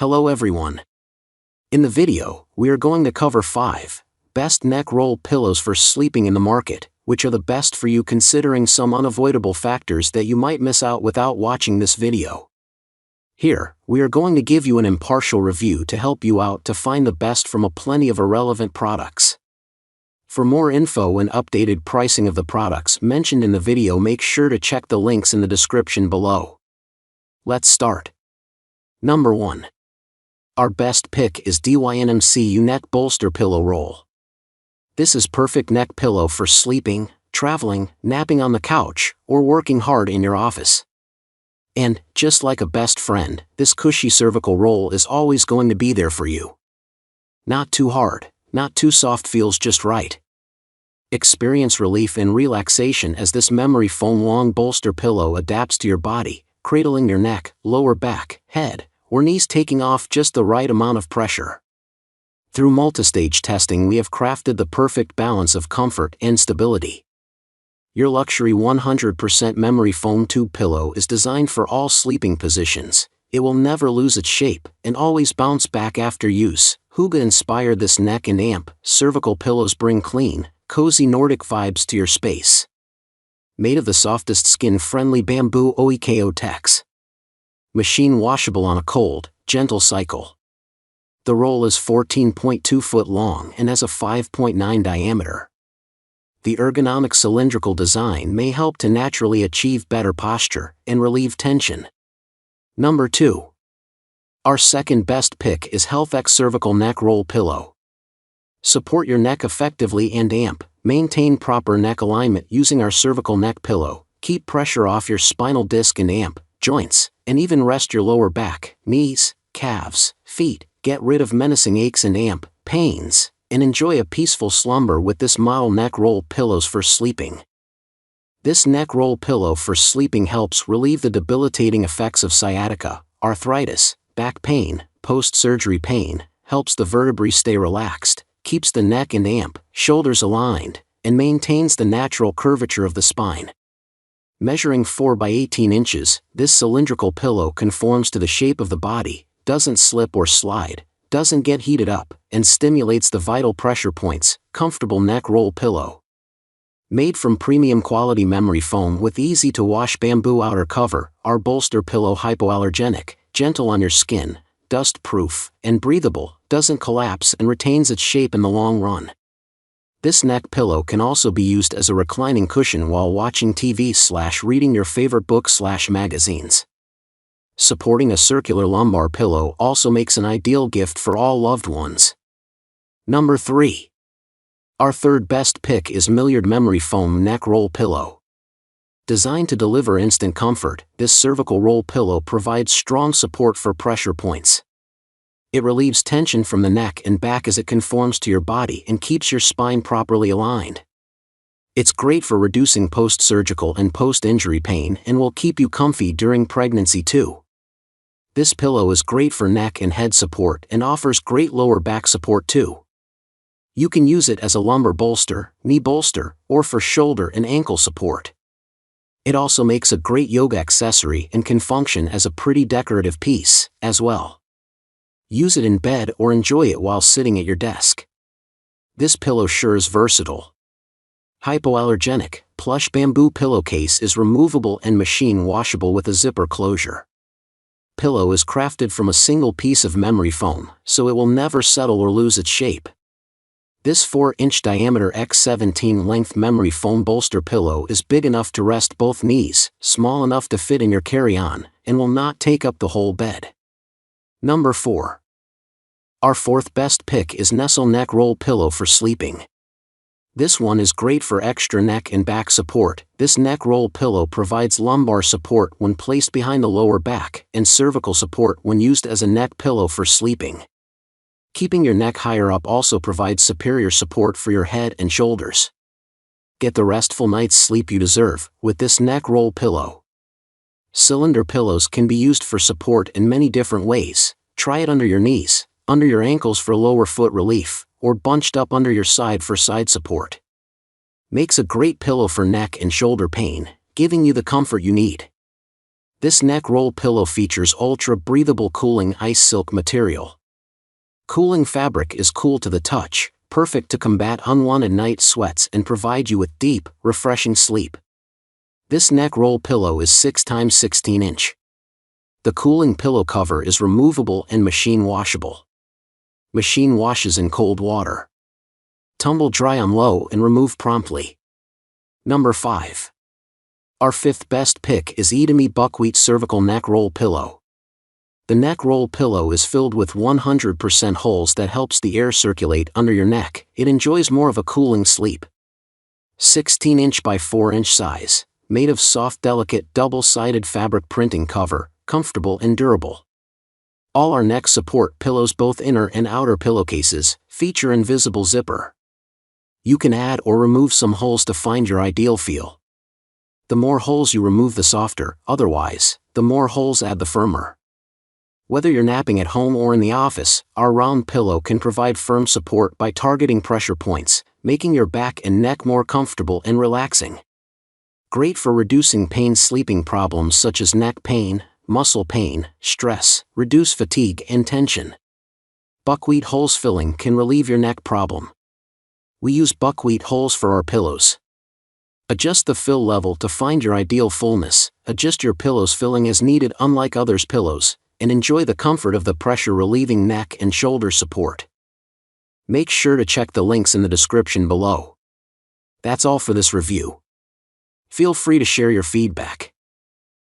Hello everyone. In the video, we are going to cover 5 best neck roll pillows for sleeping in the market, which are the best for you considering some unavoidable factors that you might miss out without watching this video. Here, we are going to give you an impartial review to help you out to find the best from a plenty of irrelevant products. For more info and updated pricing of the products mentioned in the video, make sure to check the links in the description below. Let's start. Number 1. Our best pick is DYNMC Neck Bolster Pillow Roll. This is perfect neck pillow for sleeping, traveling, napping on the couch, or working hard in your office. And, just like a best friend, this cushy cervical roll is always going to be there for you. Not too hard, not too soft, feels just right. Experience relief and relaxation as this memory foam long bolster pillow adapts to your body, cradling your neck, lower back, head, or knees, taking off just the right amount of pressure. Through multistage testing, we have crafted the perfect balance of comfort and stability. Your luxury 100% memory foam tube pillow is designed for all sleeping positions. It will never lose its shape and always bounce back after use. Hygge inspired this neck and amp cervical pillows bring clean, cozy Nordic vibes to your space. Made of the softest skin-friendly bamboo Healthex. Machine washable on a cold, gentle cycle. The roll is 14.2 foot long and has a 5.9 diameter. The ergonomic cylindrical design may help to naturally achieve better posture and relieve tension. Number 2. Our second best pick is Healthex Cervical Neck Roll Pillow. Support your neck effectively and maintain proper neck alignment using our cervical neck pillow. Keep pressure off your spinal disc and joints, and even rest your lower back, knees, calves, feet. Get rid of menacing aches and pains, and enjoy a peaceful slumber with this model neck roll pillows for sleeping. This neck roll pillow for sleeping helps relieve the debilitating effects of sciatica, arthritis, back pain, post-surgery pain, helps the vertebrae stay relaxed, keeps the neck and shoulders aligned, and maintains the natural curvature of the spine. Measuring 4 by 18 inches, this cylindrical pillow conforms to the shape of the body, doesn't slip or slide, doesn't get heated up, and stimulates the vital pressure points. Comfortable neck roll pillow. Made from premium quality memory foam with easy-to-wash bamboo outer cover, our bolster pillow hypoallergenic, gentle on your skin, dust-proof, and breathable, doesn't collapse and retains its shape in the long run. This neck pillow can also be used as a reclining cushion while watching TV/reading your favorite books/magazines. Supporting a circular lumbar pillow also makes an ideal gift for all loved ones. Number 3. Our third best pick is Milliard Memory Foam Neck Roll Pillow. Designed to deliver instant comfort, this cervical roll pillow provides strong support for pressure points. It relieves tension from the neck and back as it conforms to your body and keeps your spine properly aligned. It's great for reducing post-surgical and post-injury pain and will keep you comfy during pregnancy too. This pillow is great for neck and head support and offers great lower back support too. You can use it as a lumbar bolster, knee bolster, or for shoulder and ankle support. It also makes a great yoga accessory and can function as a pretty decorative piece, as well. Use it in bed or enjoy it while sitting at your desk. This pillow sure is versatile. Hypoallergenic, plush bamboo pillowcase is removable and machine washable with a zipper closure. Pillow is crafted from a single piece of memory foam, so it will never settle or lose its shape. This 4-inch diameter x 17 length memory foam bolster pillow is big enough to rest both knees, small enough to fit in your carry-on, and will not take up the whole bed. Number 4. Our fourth best pick is Nestl Neck Roll Pillow for sleeping. This one is great for extra neck and back support. This neck roll pillow provides lumbar support when placed behind the lower back and cervical support when used as a neck pillow for sleeping. Keeping your neck higher up also provides superior support for your head and shoulders. Get the restful night's sleep you deserve with this neck roll pillow. Cylinder pillows can be used for support in many different ways. Try it under your knees, under your ankles for lower foot relief, or bunched up under your side for side support. Makes a great pillow for neck and shoulder pain, giving you the comfort you need. This neck roll pillow features ultra-breathable cooling ice silk material. Cooling fabric is cool to the touch, perfect to combat unwanted night sweats and provide you with deep, refreshing sleep. This neck roll pillow is 6x16 inch. The cooling pillow cover is removable and machine washable. Machine washes in cold water. Tumble dry on low and remove promptly. Number 5. Our 5th best pick is Edomi Buckwheat Cervical Neck Roll Pillow. The neck roll pillow is filled with 100% holes that helps the air circulate under your neck. It enjoys more of a cooling sleep. 16 inch by 4 inch size, made of soft delicate double-sided fabric printing cover, comfortable and durable. All our neck support pillows, both inner and outer pillowcases, feature invisible zipper. You can add or remove some holes to find your ideal feel. The more holes you remove, the softer; otherwise, the more holes add, the firmer. Whether you're napping at home or in the office, our round pillow can provide firm support by targeting pressure points, making your back and neck more comfortable and relaxing. Great for reducing pain, sleeping problems such as neck pain, muscle pain, stress, reduce fatigue and tension. Buckwheat holes filling can relieve your neck problem. We use buckwheat holes for our pillows. Adjust the fill level to find your ideal fullness, adjust your pillow's filling as needed unlike others' pillows, and enjoy the comfort of the pressure-relieving neck and shoulder support. Make sure to check the links in the description below. That's all for this review. Feel free to share your feedback.